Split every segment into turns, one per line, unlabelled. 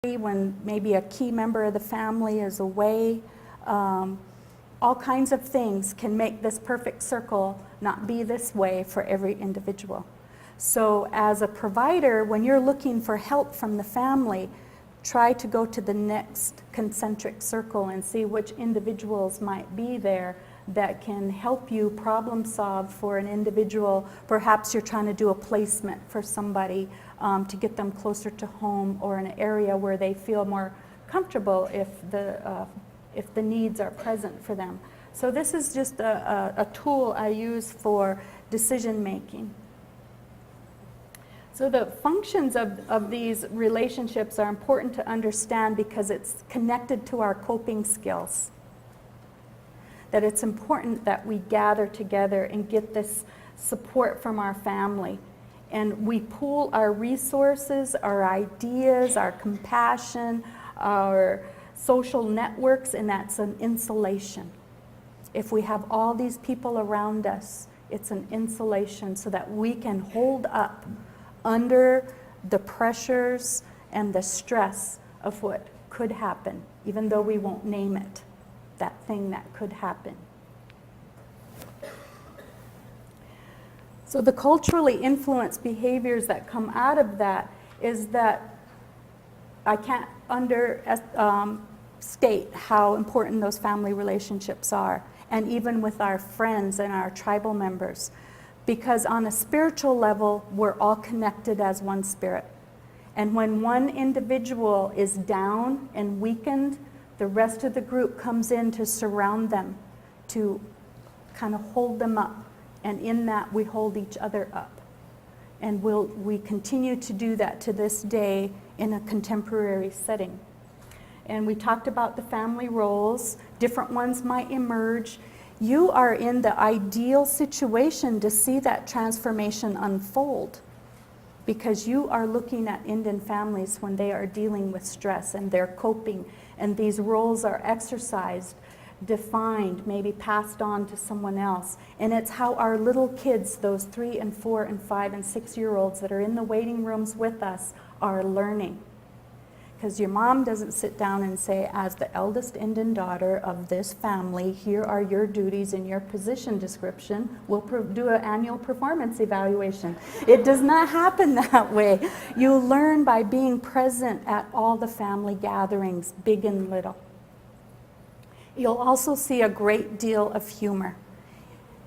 when maybe a key member of the family is away. All kinds of things can make this perfect circle not be this way for every individual. So as a provider, when you're looking for help from the family, try to go to the next concentric circle and see which individuals might be there that can help you problem solve for an individual. Perhaps you're trying to do a placement for somebody to get them closer to home or an area where they feel more comfortable if the needs are present for them. So this is just a tool I use for decision making. So the functions of these relationships are important to understand because it's connected to our coping skills. That it's important that we gather together and get this support from our family. And we pool our resources, our ideas, our compassion, our social networks, and that's an insulation. If we have all these people around us, it's an insulation so that we can hold up under the pressures and the stress of what could happen, even though we won't name it, that thing that could happen. So the culturally influenced behaviors that come out of that is that I can't understate how important those family relationships are, and even with our friends and our tribal members. Because on a spiritual level, we're all connected as one spirit. And when one individual is down and weakened, the rest of the group comes in to surround them, to kind of hold them up. And in that, we hold each other up. And we continue to do that to this day in a contemporary setting. And we talked about the family roles. Different ones might emerge. You are in the ideal situation to see that transformation unfold, because you are looking at Indian families when they are dealing with stress and they're coping, and these roles are exercised, defined, maybe passed on to someone else. And it's how our little kids, those 3 and 4 and 5 and 6-year-olds that are in the waiting rooms with us, are learning. Because your mom doesn't sit down and say, as the eldest Indian daughter of this family, here are your duties and your position description. We'll do an annual performance evaluation. It does not happen that way. You learn by being present at all the family gatherings, big and little. You'll also see a great deal of humor.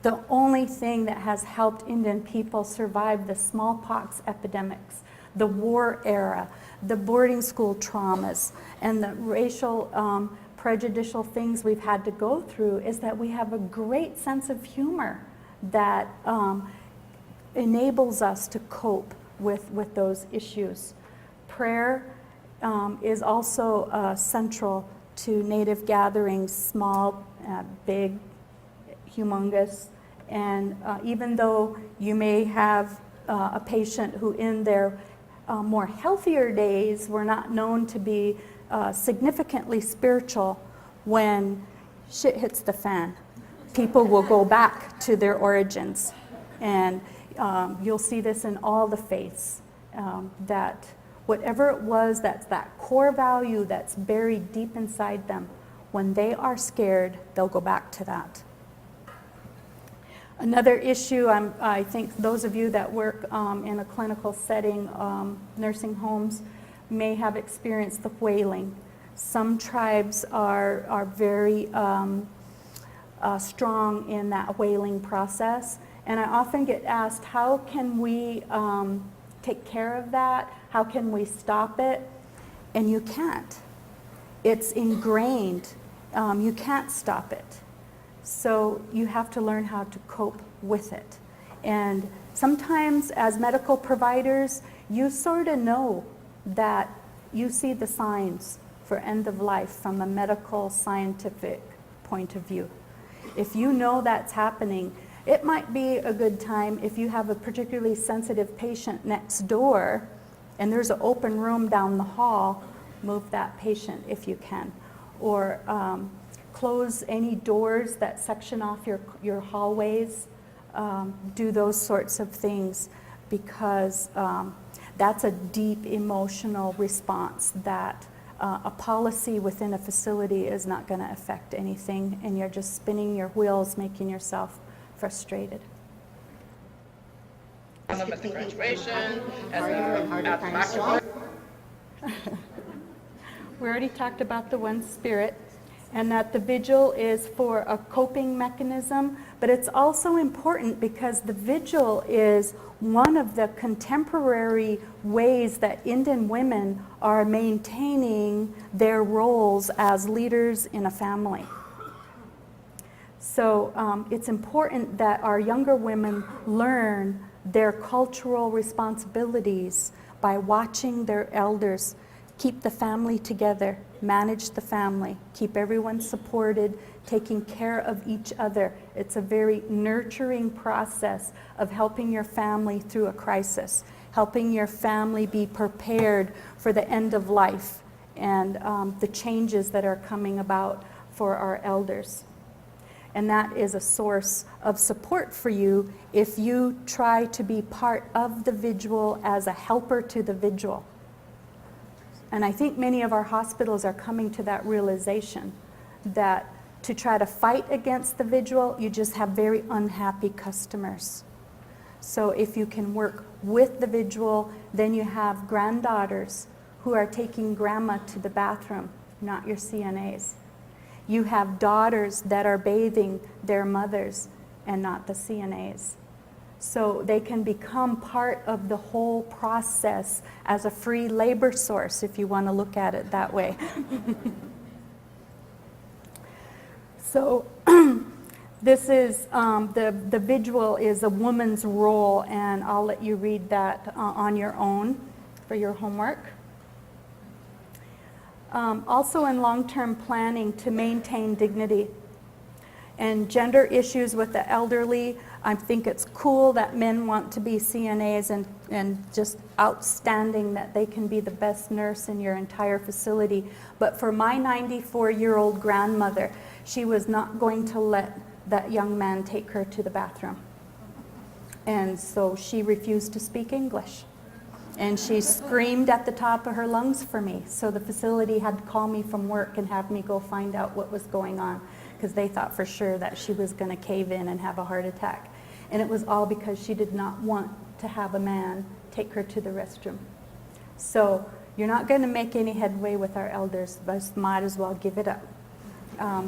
The only thing that has helped Indian people survive the smallpox epidemics, the war era, the boarding school traumas, and the racial prejudicial things we've had to go through is that we have a great sense of humor that enables us to cope with those issues. Prayer is also central to Native gatherings, small, big, humongous, and even though you may have a patient who in their more healthier days were not known to be significantly spiritual, when shit hits the fan, people will go back to their origins. And you'll see this in all the faiths, that whatever it was, that's that core value that's buried deep inside them, when they are scared, they'll go back to that. Another issue, I think those of you that work in a clinical setting, nursing homes, may have experienced the wailing. Some tribes are very strong in that wailing process. And I often get asked, how can we take care of that? How can we stop it? And you can't. It's ingrained. You can't stop it. So you have to learn how to cope with it. And sometimes as medical providers, you sort of know that you see the signs for end of life from a medical scientific point of view. If you know that's happening, it might be a good time if you have a particularly sensitive patient next door and there's an open room down the hall, move that patient if you can. Or close any doors that section off your hallways. Do those sorts of things, because That's a deep emotional response that a policy within a facility is not going to affect anything, and you're just spinning your wheels, making yourself frustrated.
At the graduation,
We already talked about the one spirit, and that the vigil is for a coping mechanism, but it's also important because the vigil is one of the contemporary ways that Indian women are maintaining their roles as leaders in a family. So it's important that our younger women learn their cultural responsibilities by watching their elders keep the family together, manage the family, keep everyone supported, taking care of each other. It's a very nurturing process of helping your family through a crisis, helping your family be prepared for the end of life and the changes that are coming about for our elders. And that is a source of support for you if you try to be part of the vigil as a helper to the vigil. And I think many of our hospitals are coming to that realization that to try to fight against the vigil, you just have very unhappy customers. So if you can work with the vigil, then you have granddaughters who are taking grandma to the bathroom, not your CNAs. You have daughters that are bathing their mothers and not the CNAs. So they can become part of the whole process as a free labor source, if you want to look at it that way. So this is, the vigil is a woman's role, and I'll let you read that on your own for your homework. Also in long-term planning to maintain dignity and gender issues with the elderly. I think it's cool that men want to be CNAs and just outstanding that they can be the best nurse in your entire facility. But for my 94-year-old grandmother, she was not going to let that young man take her to the bathroom. And so she refused to speak English. And she screamed at the top of her lungs for me. So the facility had to call me from work and have me go find out what was going on, because they thought for sure that she was going to cave in and have a heart attack. And it was all because she did not want to have a man take her to the restroom. So you're not going to make any headway with our elders, but might as well give it up.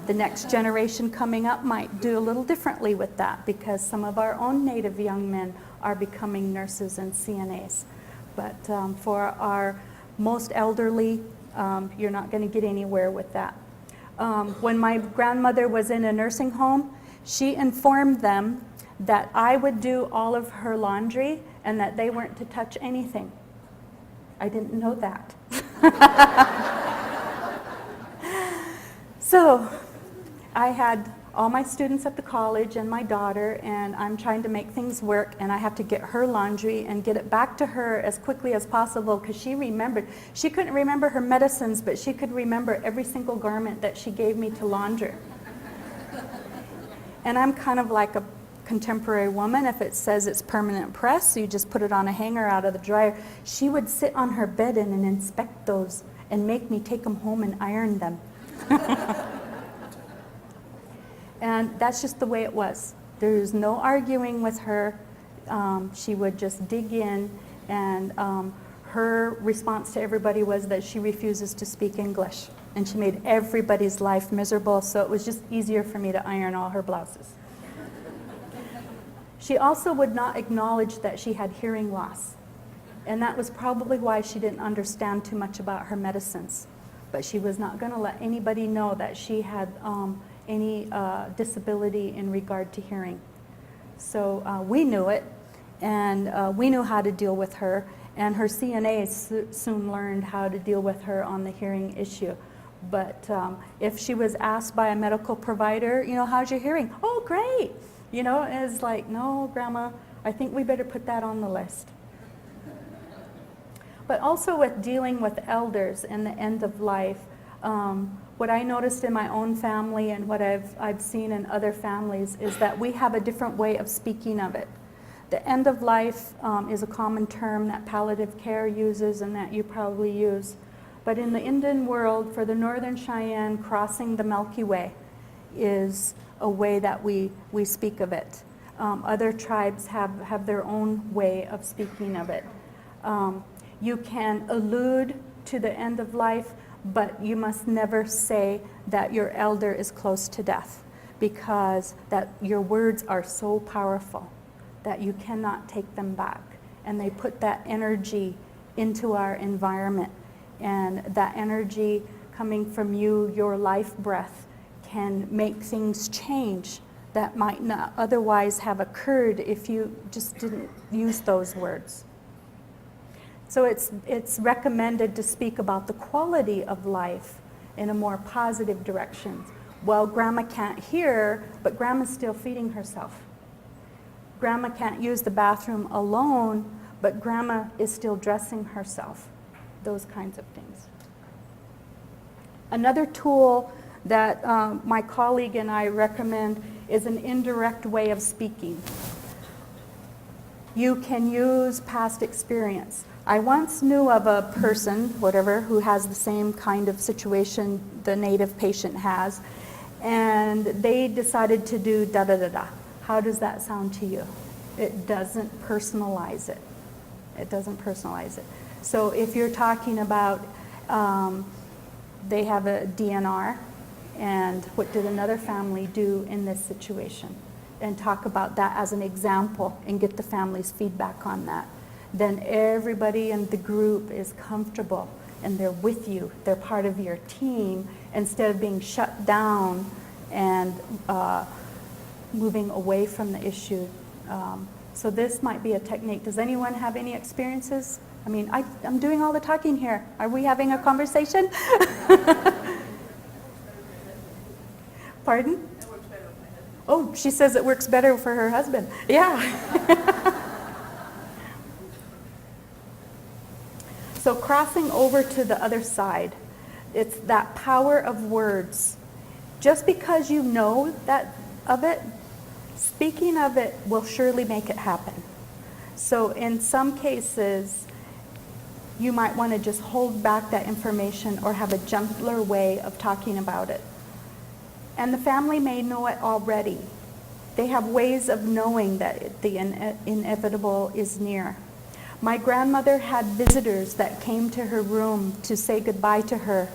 The next generation coming up might do a little differently with that, because some of our own Native young men are becoming nurses and CNAs. But for our most elderly, you're not going to get anywhere with that. When my grandmother was in a nursing home, she informed them that I would do all of her laundry and that they weren't to touch anything. I didn't know that. So I had all my students at the college and my daughter, and I'm trying to make things work, and I have to get her laundry and get it back to her as quickly as possible, because she remembered. She couldn't remember her medicines, but she could remember every single garment that she gave me to launder. And I'm kind of like a contemporary woman. If it says it's permanent press, so you just put it on a hanger out of the dryer. She would sit on her bed and inspect those and make me take them home and iron them. And that's just the way it was. There's no arguing with her. She would just dig in, and her response to everybody was that she refuses to speak English. And she made everybody's life miserable, so it was just easier for me to iron all her blouses. She also would not acknowledge that she had hearing loss. And that was probably why she didn't understand too much about her medicines. But she was not going to let anybody know that she had any disability in regard to hearing. So we knew it, and we knew how to deal with her, and her CNAs soon learned how to deal with her on the hearing issue. But if she was asked by a medical provider, you know, how's your hearing? Oh, great. You know, it's like, no, Grandma, I think we better put that on the list. But also with dealing with elders and the end of life, what I noticed in my own family and what I've seen in other families is that we have a different way of speaking of it. The end of life is a common term that palliative care uses and that you probably use. But in the Indian world, for the Northern Cheyenne, crossing the Milky Way is a way that we speak of it. Other tribes have their own way of speaking of it. You can allude to the end of life, but you must never say that your elder is close to death, because that your words are so powerful that you cannot take them back. And they put that energy into our environment. And that energy coming from you, your life breath, can make things change that might not otherwise have occurred if you just didn't use those words. So it's recommended to speak about the quality of life in a more positive direction. Well, Grandma can't hear, but Grandma's still feeding herself. Grandma can't use the bathroom alone, but Grandma is still dressing herself. Those kinds of things. Another tool that my colleague and I recommend is an indirect way of speaking. You can use past experience. I once knew of a person, whatever, who has the same kind of situation the native patient has, and they decided to do da-da-da-da. How does that sound to you? It doesn't personalize it. It doesn't personalize it. So if you're talking about, they have a DNR, and what did another family do in this situation? And talk about that as an example and get the family's feedback on that. Then everybody in the group is comfortable and they're with you. They're part of your team instead of being shut down and moving away from the issue. So this might be a technique. Does anyone have any experiences? I mean, I'm doing all the talking here. Are we having a conversation? Pardon?
It works better with my husband.
Oh, she says it works better for her husband. Yeah. So crossing over to the other side, it's that power of words. Just because you know that of it, speaking of it will surely make it happen. So in some cases, you might want to just hold back that information or have a gentler way of talking about it. And the family may know it already. They have ways of knowing that the inevitable is near. My grandmother had visitors that came to her room to say goodbye to her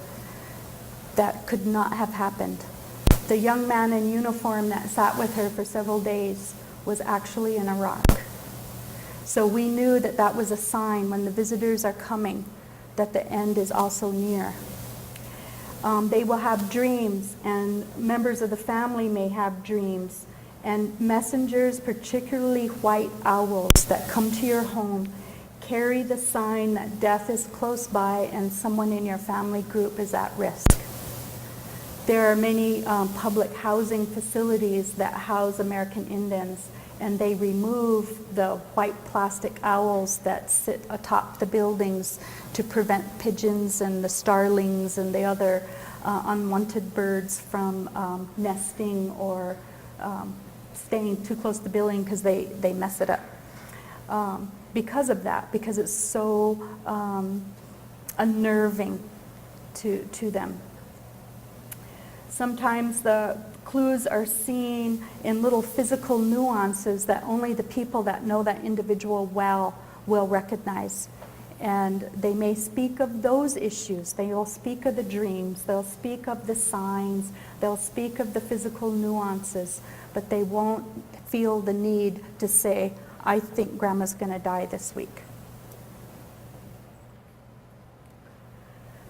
that could not have happened. The young man in uniform that sat with her for several days was actually in Iraq. So we knew that that was a sign when the visitors are coming that the end is also near. They will have dreams, and members of the family may have dreams. And messengers, particularly white owls that come to your home, carry the sign that death is close by and someone in your family group is at risk. There are many public housing facilities that house American Indians, and they remove the white plastic owls that sit atop the buildings to prevent pigeons and the starlings and the other unwanted birds from nesting or staying too close to the building because they mess it up. Because of that, because it's so unnerving to them. Sometimes the clues are seen in little physical nuances that only the people that know that individual well will recognize. And they may speak of those issues. They will speak of the dreams. They'll speak of the signs. They'll speak of the physical nuances. But they won't feel the need to say, I think Grandma's going to die this week.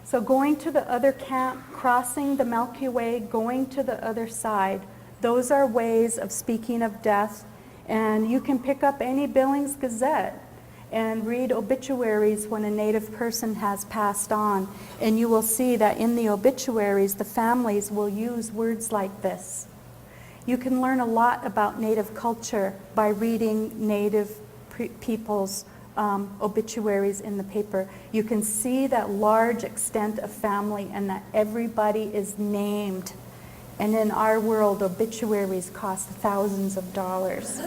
So going to the other camp, crossing the Milky Way, going to the other side, those are ways of speaking of death. And you can pick up any Billings Gazette and read obituaries when a Native person has passed on. And you will see that in the obituaries, the families will use words like this. You can learn a lot about Native culture by reading Native people's obituaries in the paper. You can see that large extent of family and that everybody is named. And in our world, obituaries cost thousands of dollars.